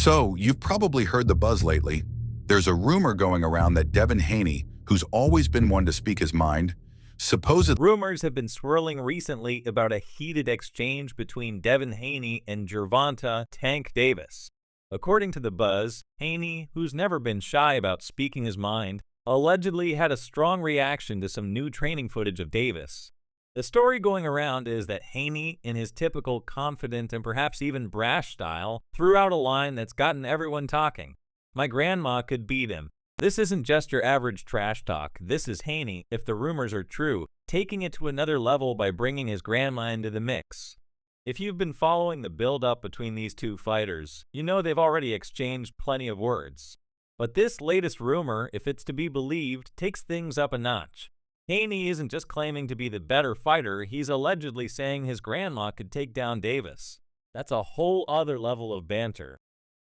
So, you've probably heard the buzz lately. There's a rumor going around that Devin Haney, who's always been one to speak his mind, supposedly Rumors have been swirling recently about a heated exchange between Devin Haney and Gervonta Tank Davis. According to the buzz, Haney, who's never been shy about speaking his mind, allegedly had a strong reaction to some new training footage of Davis. The story going around is that Haney, in his typical confident and perhaps even brash style, threw out a line that's gotten everyone talking. "My grandma could beat him." This isn't just your average trash talk. This is Haney, if the rumors are true, taking it to another level by bringing his grandma into the mix. If you've been following the build-up between these two fighters, you know they've already exchanged plenty of words. But this latest rumor, if it's to be believed, takes things up a notch. Haney isn't just claiming to be the better fighter, he's allegedly saying his grandma could take down Davis. That's a whole other level of banter.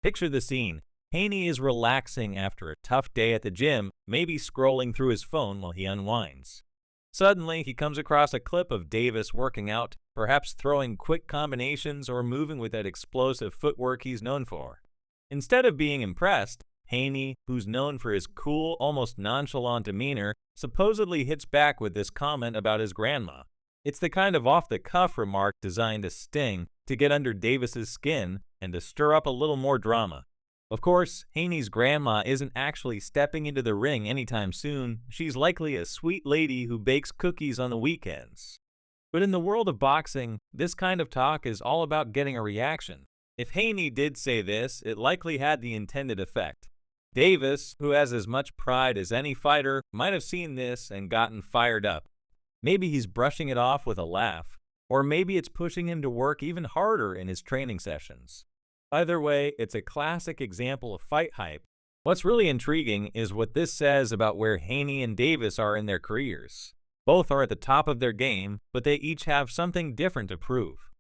Picture the scene. Haney is relaxing after a tough day at the gym, maybe scrolling through his phone while he unwinds. Suddenly, he comes across a clip of Davis working out, perhaps throwing quick combinations or moving with that explosive footwork he's known for. Instead of being impressed, Haney, who's known for his cool, almost nonchalant demeanor, supposedly hits back with this comment about his grandma. It's the kind of off-the-cuff remark designed to sting, to get under Davis's skin, and to stir up a little more drama. Of course, Haney's grandma isn't actually stepping into the ring anytime soon. She's likely a sweet lady who bakes cookies on the weekends. But in the world of boxing, this kind of talk is all about getting a reaction. If Haney did say this, it likely had the intended effect. Davis, who has as much pride as any fighter, might have seen this and gotten fired up. Maybe he's brushing it off with a laugh, or maybe it's pushing him to work even harder in his training sessions. Either way, it's a classic example of fight hype. What's really intriguing is what this says about where Haney and Davis are in their careers. Both are at the top of their game, but they each have something different to prove.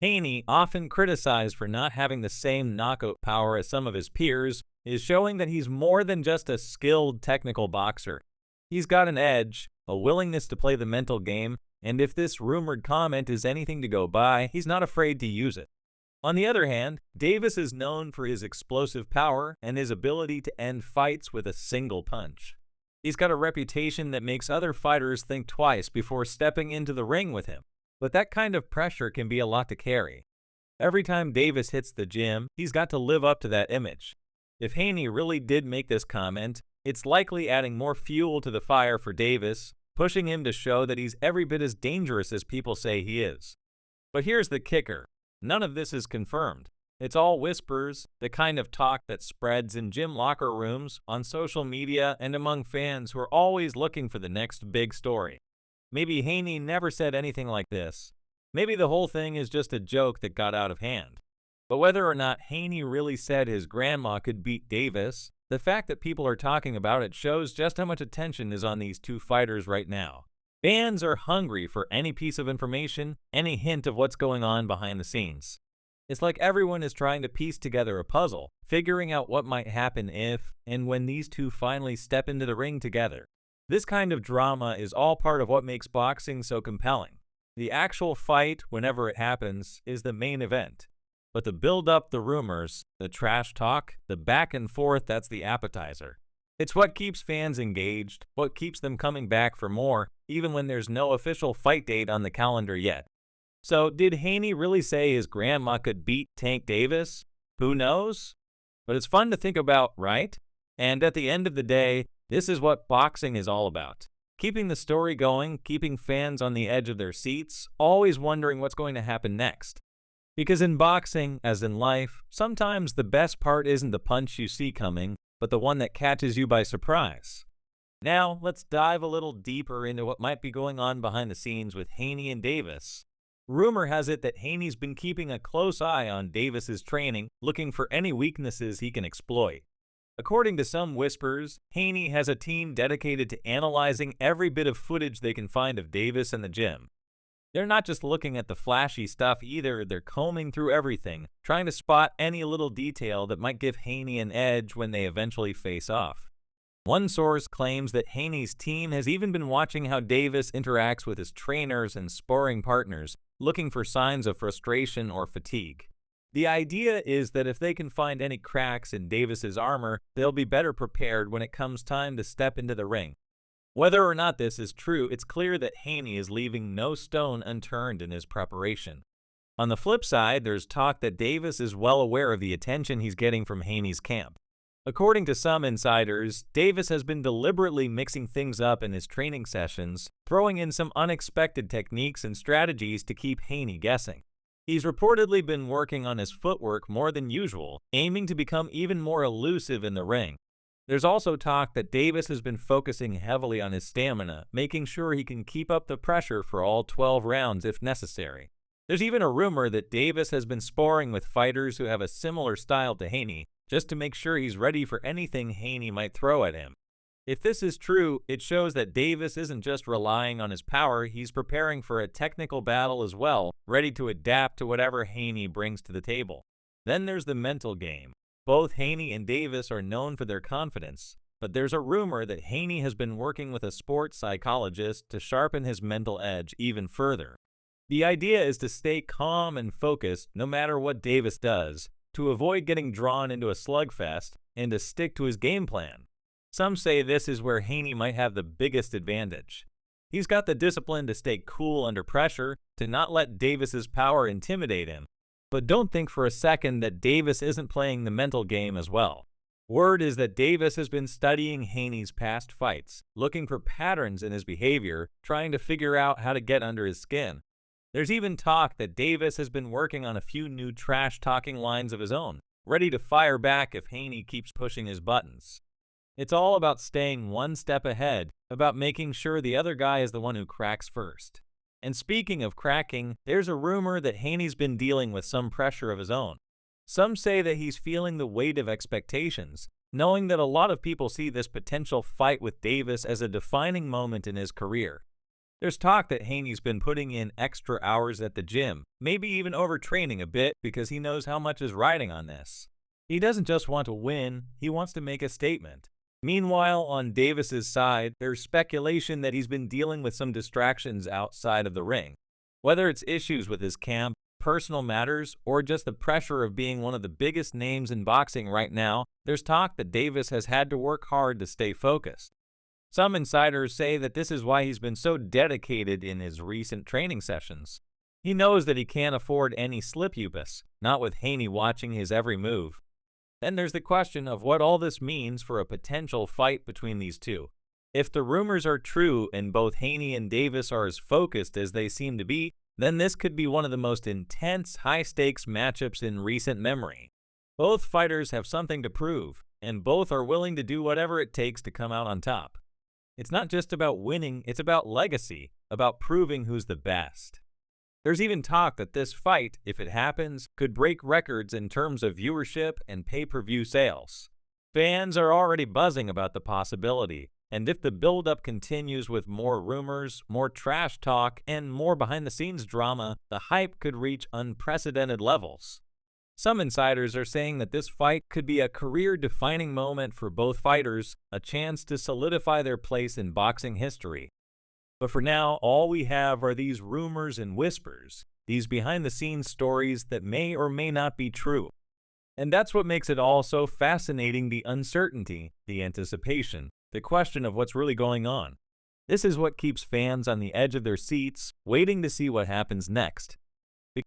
Haney, often criticized for not having the same knockout power as some of his peers, is showing that he's more than just a skilled technical boxer. He's got an edge, a willingness to play the mental game, and if this rumored comment is anything to go by, he's not afraid to use it. On the other hand, Davis is known for his explosive power and his ability to end fights with a single punch. He's got a reputation that makes other fighters think twice before stepping into the ring with him. But that kind of pressure can be a lot to carry. Every time Davis hits the gym, he's got to live up to that image. If Haney really did make this comment, it's likely adding more fuel to the fire for Davis, pushing him to show that he's every bit as dangerous as people say he is. But here's the kicker. None of this is confirmed. It's all whispers, the kind of talk that spreads in gym locker rooms, on social media, and among fans who are always looking for the next big story. Maybe Haney never said anything like this. Maybe the whole thing is just a joke that got out of hand. But whether or not Haney really said his grandma could beat Davis, the fact that people are talking about it shows just how much attention is on these two fighters right now. Fans are hungry for any piece of information, any hint of what's going on behind the scenes. It's like everyone is trying to piece together a puzzle, figuring out what might happen if and when these two finally step into the ring together. This kind of drama is all part of what makes boxing so compelling. The actual fight, whenever it happens, is the main event. But the build-up, the rumors, the trash talk, the back and forth, that's the appetizer. It's what keeps fans engaged, what keeps them coming back for more, even when there's no official fight date on the calendar yet. So, did Haney really say his grandma could beat Tank Davis? Who knows? But it's fun to think about, right? And at the end of the day, this is what boxing is all about. Keeping the story going, keeping fans on the edge of their seats, always wondering what's going to happen next. Because in boxing, as in life, sometimes the best part isn't the punch you see coming, but the one that catches you by surprise. Now, let's dive a little deeper into what might be going on behind the scenes with Haney and Davis. Rumor has it that Haney's been keeping a close eye on Davis's training, looking for any weaknesses he can exploit. According to some whispers, Haney has a team dedicated to analyzing every bit of footage they can find of Davis in the gym. They're not just looking at the flashy stuff either, they're combing through everything, trying to spot any little detail that might give Haney an edge when they eventually face off. One source claims that Haney's team has even been watching how Davis interacts with his trainers and sparring partners, looking for signs of frustration or fatigue. The idea is that if they can find any cracks in Davis's armor, they'll be better prepared when it comes time to step into the ring. Whether or not this is true, it's clear that Haney is leaving no stone unturned in his preparation. On the flip side, there's talk that Davis is well aware of the attention he's getting from Haney's camp. According to some insiders, Davis has been deliberately mixing things up in his training sessions, throwing in some unexpected techniques and strategies to keep Haney guessing. He's reportedly been working on his footwork more than usual, aiming to become even more elusive in the ring. There's also talk that Davis has been focusing heavily on his stamina, making sure he can keep up the pressure for all 12 rounds if necessary. There's even a rumor that Davis has been sparring with fighters who have a similar style to Haney, just to make sure he's ready for anything Haney might throw at him. If this is true, it shows that Davis isn't just relying on his power, he's preparing for a technical battle as well, ready to adapt to whatever Haney brings to the table. Then there's the mental game. Both Haney and Davis are known for their confidence, but there's a rumor that Haney has been working with a sports psychologist to sharpen his mental edge even further. The idea is to stay calm and focused no matter what Davis does, to avoid getting drawn into a slugfest, and to stick to his game plan. Some say this is where Haney might have the biggest advantage. He's got the discipline to stay cool under pressure, to not let Davis's power intimidate him. But don't think for a second that Davis isn't playing the mental game as well. Word is that Davis has been studying Haney's past fights, looking for patterns in his behavior, trying to figure out how to get under his skin. There's even talk that Davis has been working on a few new trash-talking lines of his own, ready to fire back if Haney keeps pushing his buttons. It's all about staying one step ahead, about making sure the other guy is the one who cracks first. And speaking of cracking, there's a rumor that Haney's been dealing with some pressure of his own. Some say that he's feeling the weight of expectations, knowing that a lot of people see this potential fight with Davis as a defining moment in his career. There's talk that Haney's been putting in extra hours at the gym, maybe even overtraining a bit because he knows how much is riding on this. He doesn't just want to win, he wants to make a statement. Meanwhile, on Davis's side, there's speculation that he's been dealing with some distractions outside of the ring. Whether it's issues with his camp, personal matters, or just the pressure of being one of the biggest names in boxing right now, there's talk that Davis has had to work hard to stay focused. Some insiders say that this is why he's been so dedicated in his recent training sessions. He knows that he can't afford any slip-upus, not with Haney watching his every move. Then there's the question of what all this means for a potential fight between these two. If the rumors are true and both Haney and Davis are as focused as they seem to be, then this could be one of the most intense, high-stakes matchups in recent memory. Both fighters have something to prove, and both are willing to do whatever it takes to come out on top. It's not just about winning, it's about legacy, about proving who's the best. There's even talk that this fight, if it happens, could break records in terms of viewership and pay-per-view sales. Fans are already buzzing about the possibility, and if the build-up continues with more rumors, more trash talk, and more behind-the-scenes drama, the hype could reach unprecedented levels. Some insiders are saying that this fight could be a career-defining moment for both fighters, a chance to solidify their place in boxing history. But for now, all we have are these rumors and whispers, these behind-the-scenes stories that may or may not be true. And that's what makes it all so fascinating, the uncertainty, the anticipation, the question of what's really going on. This is what keeps fans on the edge of their seats, waiting to see what happens next.